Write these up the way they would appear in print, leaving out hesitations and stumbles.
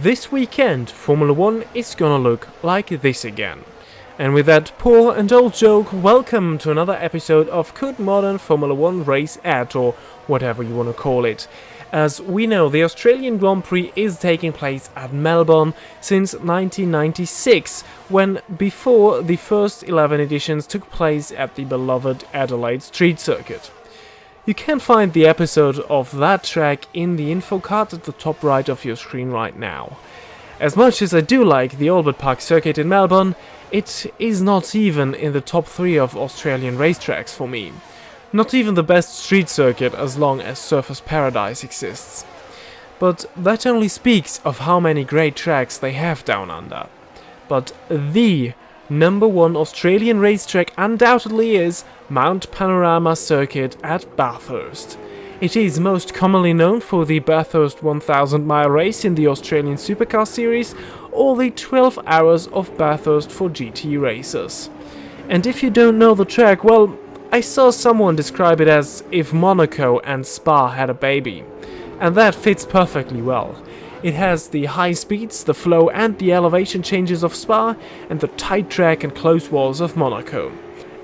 This weekend, Formula 1 is gonna look like this again. And with that poor and old joke, welcome to another episode of Could Modern Formula 1 Race At, or whatever you want to call it. As we know, the Australian Grand Prix is taking place at Melbourne since 1996, when before the first 11 editions took place at the beloved Adelaide Street Circuit. You can find the episode of that track in the info card at the top right of your screen right now. As much as I do like the Albert Park circuit in Melbourne, it is not even in the top 3 of Australian racetracks for me. Not even the best street circuit as long as Surfers Paradise exists. But that only speaks of how many great tracks they have down under. But the number 1 Australian racetrack undoubtedly is Mount Panorama Circuit at Bathurst. It is most commonly known for the Bathurst 1000-mile race in the Australian Supercar Series, or the 12 Hours of Bathurst for GT racers. And if you don't know the track, well, I saw someone describe it as if Monaco and Spa had a baby. And that fits perfectly well. It has the high speeds, the flow and the elevation changes of Spa, and the tight track and close walls of Monaco.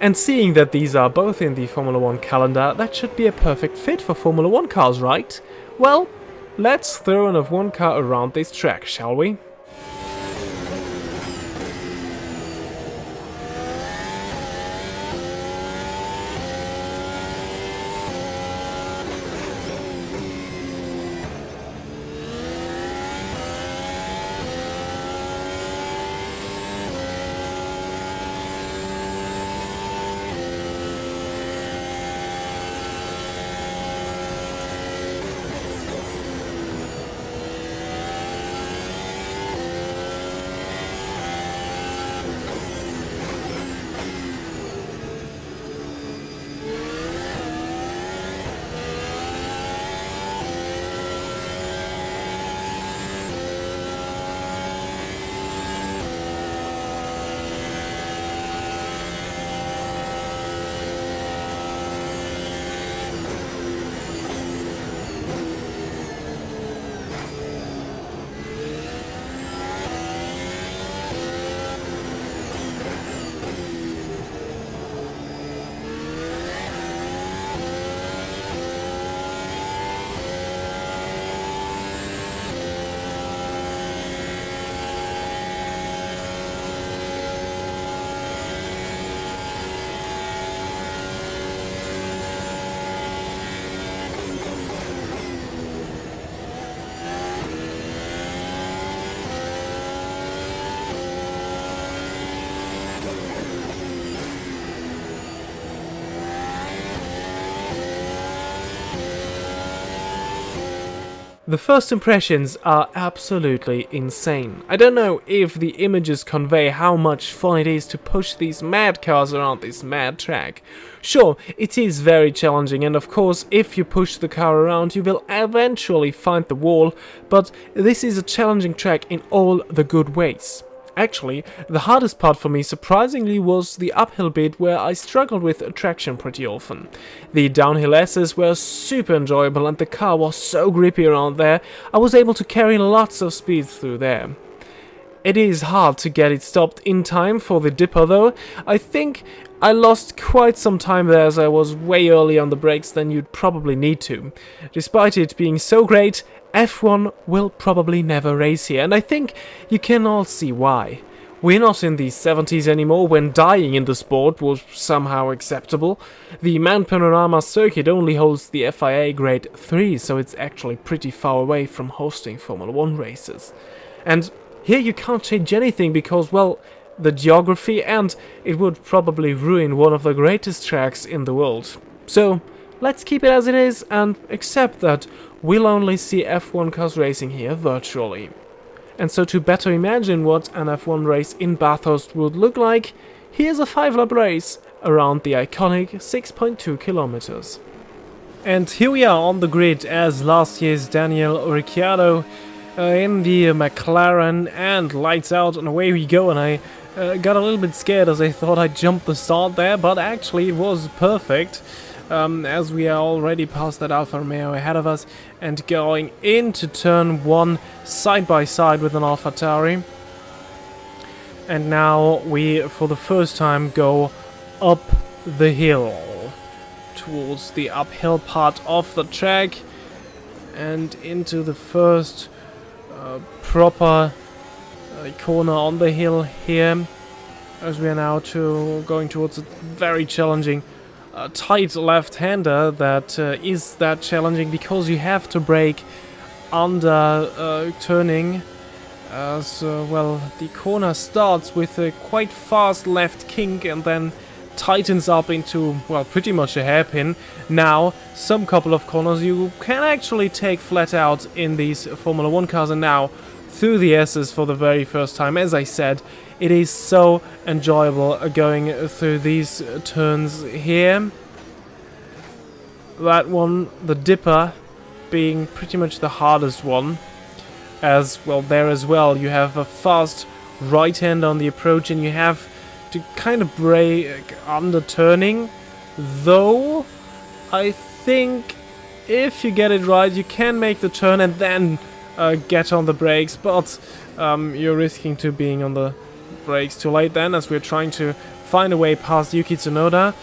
And seeing that these are both in the Formula 1 calendar, that should be a perfect fit for Formula 1 cars, right? Well, let's throw an F1 car around this track, shall we? The first impressions are absolutely insane. I don't know if the images convey how much fun it is to push these mad cars around this mad track. Sure, it is very challenging, and of course if you push the car around you will eventually find the wall, but this is a challenging track in all the good ways. Actually, the hardest part for me surprisingly was the uphill bit, where I struggled with traction pretty often. The downhill S's were super enjoyable and the car was so grippy around there, I was able to carry lots of speed through there. It is hard to get it stopped in time for the dipper though. I think I lost quite some time there, as I was way early on the brakes than you'd probably need to. Despite it being so great, F1 will probably never race here, and I think you can all see why. We're not in the 70s anymore, when dying in the sport was somehow acceptable. The Mount Panorama Circuit only holds the FIA Grade 3, so it's actually pretty far away from hosting Formula 1 races. And here you can't change anything because, well, the geography, and it would probably ruin one of the greatest tracks in the world. So let's keep it as it is and accept that we'll only see F1 cars racing here virtually. And so to better imagine what an F1 race in Bathurst would look like, here's a 5-lap race around the iconic 6.2 kilometers. And here we are on the grid as last year's Daniel Ricciardo in the McLaren, and lights out and away we go. And I got a little bit scared as I thought I jumped the start there, but actually it was perfect. as we are already past that Alfa Romeo ahead of us and going into turn 1 side by side with an AlphaTauri. And now we, for the first time, go up the hill towards the uphill part of the track and into the first proper corner on the hill here, as we are now going towards a very challenging tight left-hander that is that challenging because you have to brake under turning, as well the corner starts with a quite fast left kink and then tightens up into, well, pretty much a hairpin. Now, some couple of corners you can actually take flat out in these Formula 1 cars, and now through the S's for the very first time. As I said, it is so enjoyable going through these turns here. That one, the dipper, being pretty much the hardest one, as well there as well you have a fast right hand on the approach and you have to kind of brake under turning, though I think if you get it right you can make the turn and then get on the brakes, but you're risking to being on the brakes too late then, as we're trying to find a way past Yuki Tsunoda,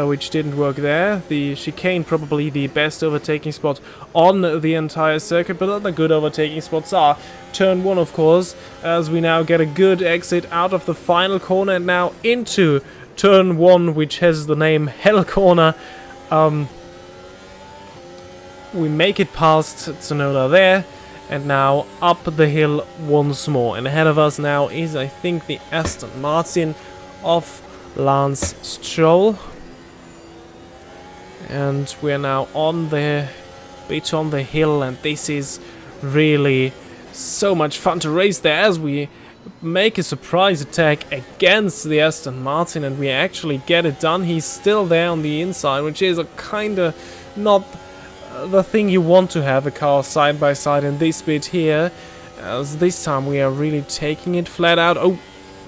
which didn't work there. The chicane probably the best overtaking spot on the entire circuit, but other good overtaking spots are turn 1 of course, as we now get a good exit out of the final corner and now into turn 1, which has the name Hell Corner. We make it past Tsunoda there, and now up the hill once more. And ahead of us now is, I think, the Aston Martin of Lance Stroll. And we're now on the bit on the hill, and this is really so much fun to race there as we make a surprise attack against the Aston Martin and we actually get it done. He's still there on the inside, which is a kinda not the thing you want to have a car side by side in this bit here, as this time we are really taking it flat out. Oh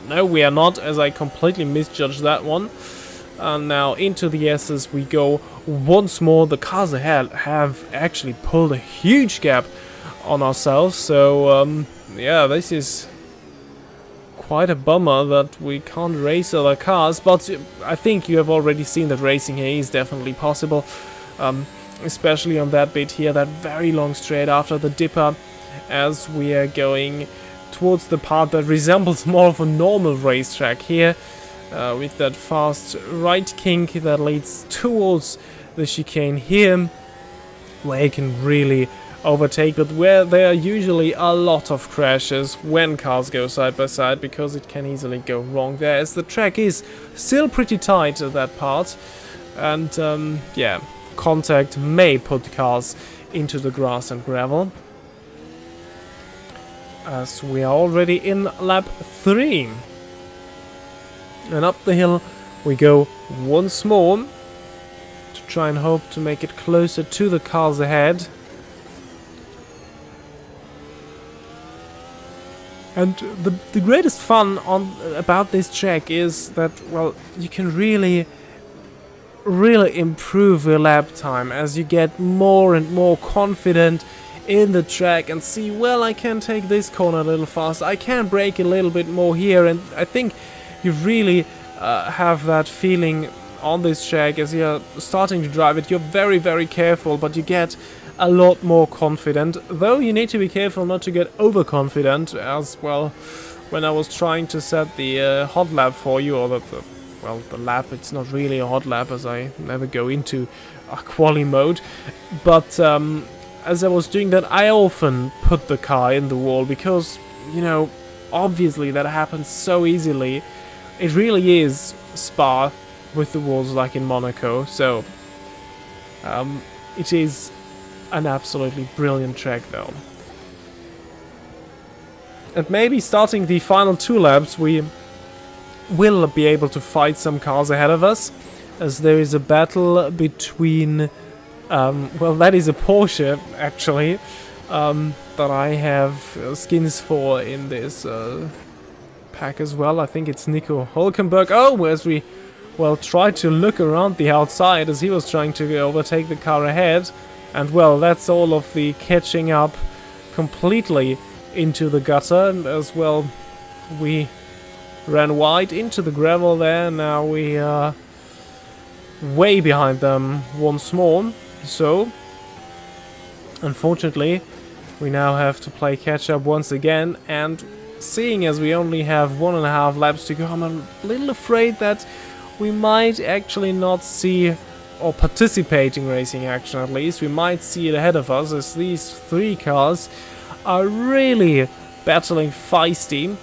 no, we are not, as I completely misjudged that one. And now into the S's we go once more. The cars ahead have actually pulled a huge gap on ourselves, so yeah, this is quite a bummer that we can't race other cars, but I think you have already seen that racing here is definitely possible, especially on that bit here, that very long straight after the dipper, as we are going towards the part that resembles more of a normal racetrack here, with that fast right kink that leads towards the chicane here, where you can really overtake, but where there are usually a lot of crashes when cars go side by side, because it can easily go wrong there, as the track is still pretty tight at that part, and yeah, contact may put cars into the grass and gravel. As we are already in lap 3. And up the hill we go once more to try and hope to make it closer to the cars ahead. And the greatest fun about this track is that, well, you can really improve your lap time as you get more and more confident in the track and see, well, I can take this corner a little faster, I can brake a little bit more here, and I think you really have that feeling on this track as you're starting to drive it. You're very, very careful, but you get a lot more confident, though you need to be careful not to get overconfident, as well. When I was trying to set the hot lap for you, or the lap, it's not really a hot lap as I never go into a quali mode, but as I was doing that, I often put the car in the wall because, you know, obviously that happens so easily. It really is Spa with the walls like in Monaco, so it is an absolutely brilliant track though. And maybe starting the final 2 laps we will be able to fight some cars ahead of us, as there is a battle between well, that is a Porsche actually, that I have skins for in this pack as well. I think it's Nico Hülkenberg. Oh, as we well, tried to look around the outside as he was trying to overtake the car ahead. And well, that's all of the catching up completely into the gutter. And as well, we ran wide into the gravel there. Now we are way behind them once more. So, unfortunately, we now have to play catch up once again. And seeing as we only have 1.5 laps to go, I'm a little afraid that we might actually not see, or participating racing action at least, we might see it ahead of us, as these 3 cars are really battling feisty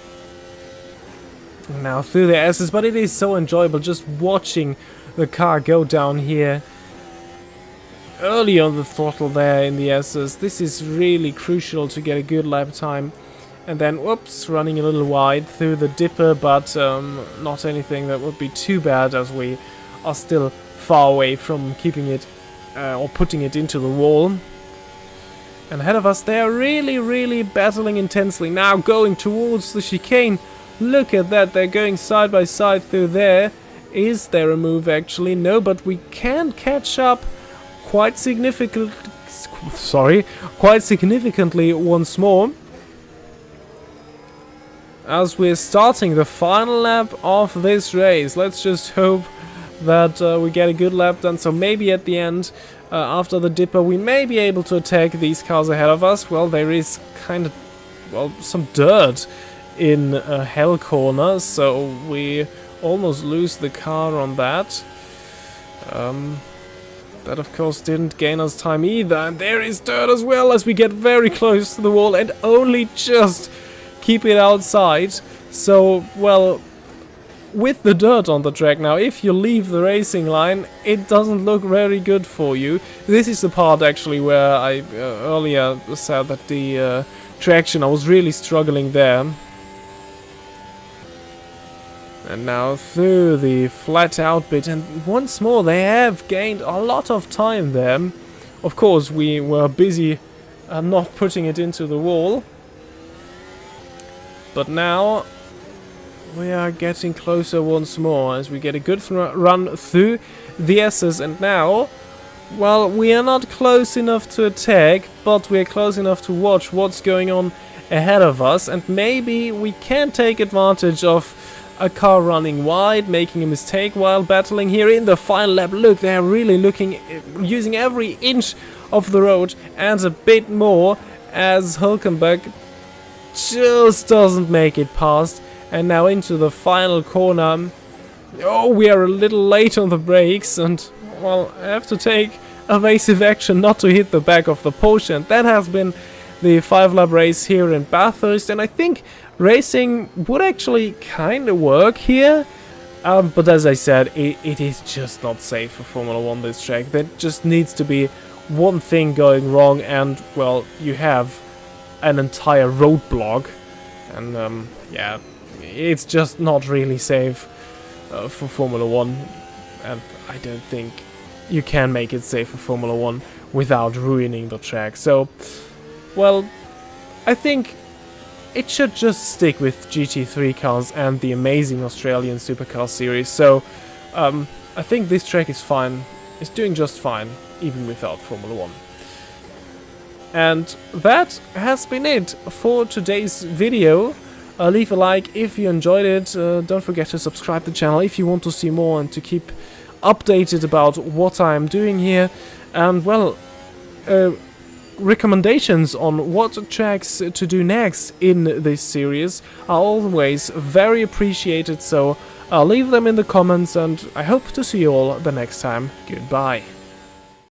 now through the S's, but it is so enjoyable just watching the car go down here early on the throttle there in the S's. This is really crucial to get a good lap time. And then, whoops, running a little wide through the dipper, but not anything that would be too bad, as we are still far away from keeping it or putting it into the wall. And ahead of us, they are really battling intensely. Now going towards the chicane. Look at that, they're going side by side through there. Is there a move actually? No, but we can catch up quite significantly once more, as we're starting the final lap of this race. Let's just hope that we get a good lap done. So maybe at the end, after the dipper, we may be able to attack these cars ahead of us. Well, there is kind of, well, some dirt in Hell Corner, so we almost lose the car on that. That of course didn't gain us time either. And there is dirt as well, as we get very close to the wall and only just keep it outside. So, well, with the dirt on the track now, if you leave the racing line, it doesn't look very good for you. This is the part actually where I earlier said that the traction, I was really struggling there. And now through the flat out bit, and once more they have gained a lot of time there. Of course, we were busy not putting it into the wall. But now we are getting closer once more as we get a good run through the S's. And now, well, we are not close enough to attack, but we are close enough to watch what's going on ahead of us. And maybe we can take advantage of a car running wide, making a mistake while battling here in the final lap. Look, they're really using every inch of the road and a bit more, as Hülkenberg just doesn't make it past. And now into the final corner. Oh, we are a little late on the brakes, and well, I have to take evasive action not to hit the back of the Porsche. And that has been the 5-lap race here in Bathurst, and I think racing would actually kind of work here. But as I said, it is just not safe for Formula 1, this track. There just needs to be one thing going wrong, and well, you have an entire roadblock. And yeah, it's just not really safe for Formula 1. And I don't think you can make it safe for Formula 1 without ruining the track. So, well, I think it should just stick with GT3 cars and the amazing Australian Supercar series. So, I think this track is fine. It's doing just fine, even without Formula 1. And that has been it for today's video. Leave a like if you enjoyed it. Don't forget to subscribe to the channel if you want to see more and to keep updated about what I'm doing here. And, well, recommendations on what tracks to do next in this series are always very appreciated, so leave them in the comments, and I hope to see you all the next time. Goodbye.